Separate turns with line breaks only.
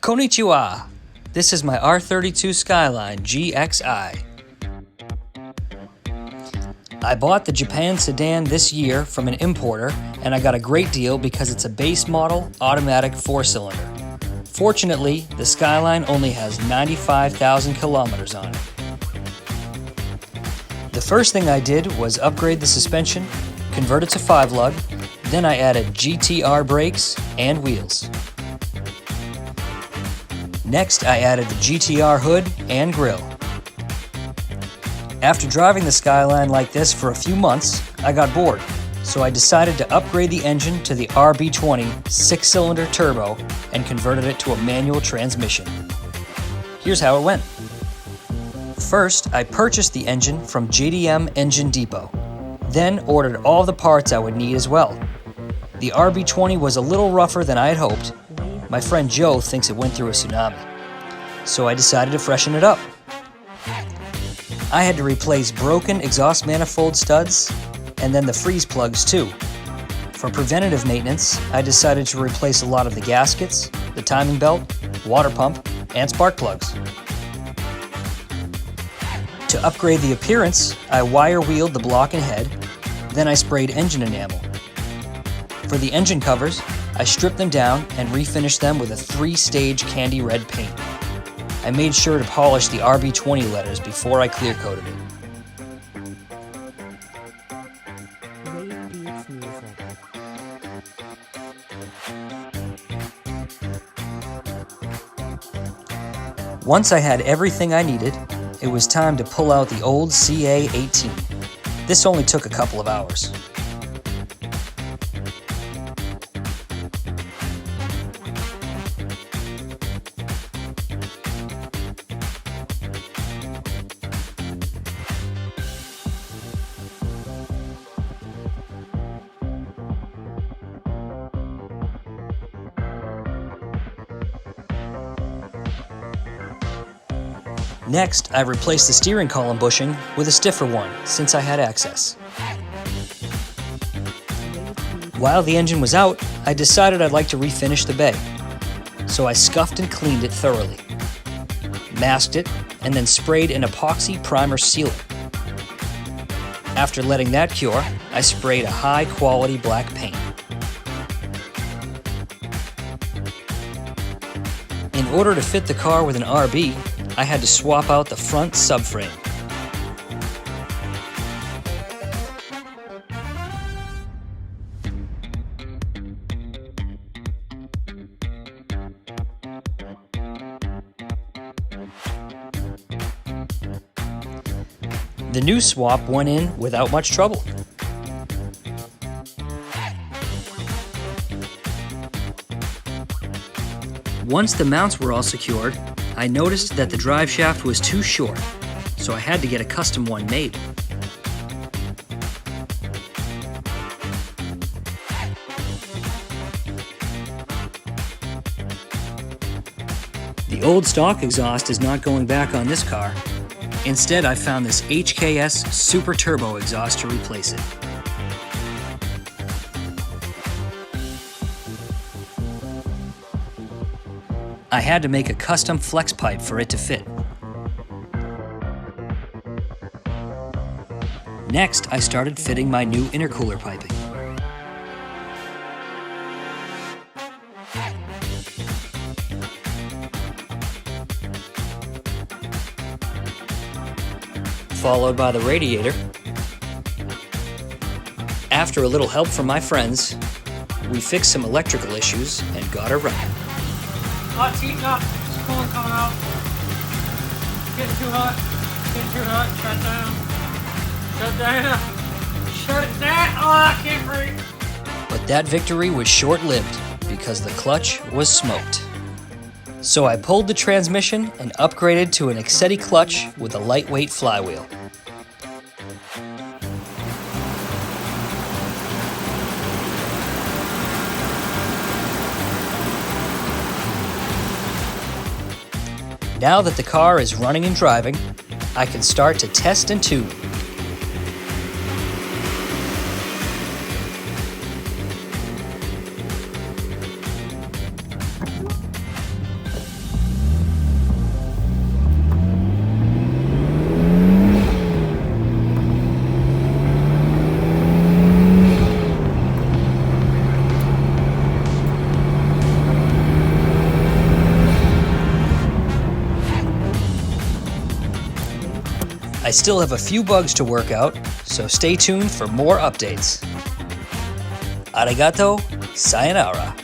Konnichiwa! This is my R32 Skyline GXI. I bought the Japan Sedan this year from an importer, and I got a great deal because it's a base model automatic 4-cylinder. Fortunately, the Skyline only has 95,000 kilometers on it. The first thing I did was upgrade the suspension, convert it to 5-lug, then I added GTR brakes and wheels. Next, I added the GTR hood and grille. After driving the Skyline like this for a few months, I got bored, so I decided to upgrade the engine to the RB20 6-cylinder turbo and converted it to a manual transmission. Here's how it went. First, I purchased the engine from JDM Engine Depot, then ordered all the parts I would need as well. The RB20 was a little rougher than I had hoped. My friend Joe thinks it went through a tsunami, so I decided to freshen it up. I had to replace broken exhaust manifold studs and then the freeze plugs too. For preventative maintenance, I decided to replace a lot of the gaskets, the timing belt, water pump, and spark plugs. To upgrade the appearance, I wire wheeled the block and head, then I sprayed engine enamel. For the engine covers, I stripped them down and refinished them with a 3-stage candy red paint. I made sure to polish the RB20 letters before I clear coated it. Once I had everything I needed, it was time to pull out the old CA18. This only took a couple of hours. Next, I replaced the steering column bushing with a stiffer one, since I had access. While the engine was out, I decided I'd like to refinish the bay. So I scuffed and cleaned it thoroughly, masked it, and then sprayed an epoxy primer sealer. After letting that cure, I sprayed a high-quality black paint. In order to fit the car with an RB, I had to swap out the front subframe. The new swap went in without much trouble. Once the mounts were all secured, I noticed that the drive shaft was too short, so I had to get a custom one made. The old stock exhaust is not going back on this car. Instead, I found this HKS Super Turbo exhaust to replace it. I had to make a custom flex pipe for it to fit. Next, I started fitting my new intercooler piping. Followed by the radiator. After a little help from my friends, we fixed some electrical issues and got her running.
Hot's heating up, it's coolant coming out. Getting too hot, shut down. Shut down, oh I can't breathe.
But that victory was short-lived because the clutch was smoked. So I pulled the transmission and upgraded to an Excetti clutch with a lightweight flywheel. Now that the car is running and driving, I can start to test and tune. I still have a few bugs to work out, so stay tuned for more updates. Arigato, sayonara.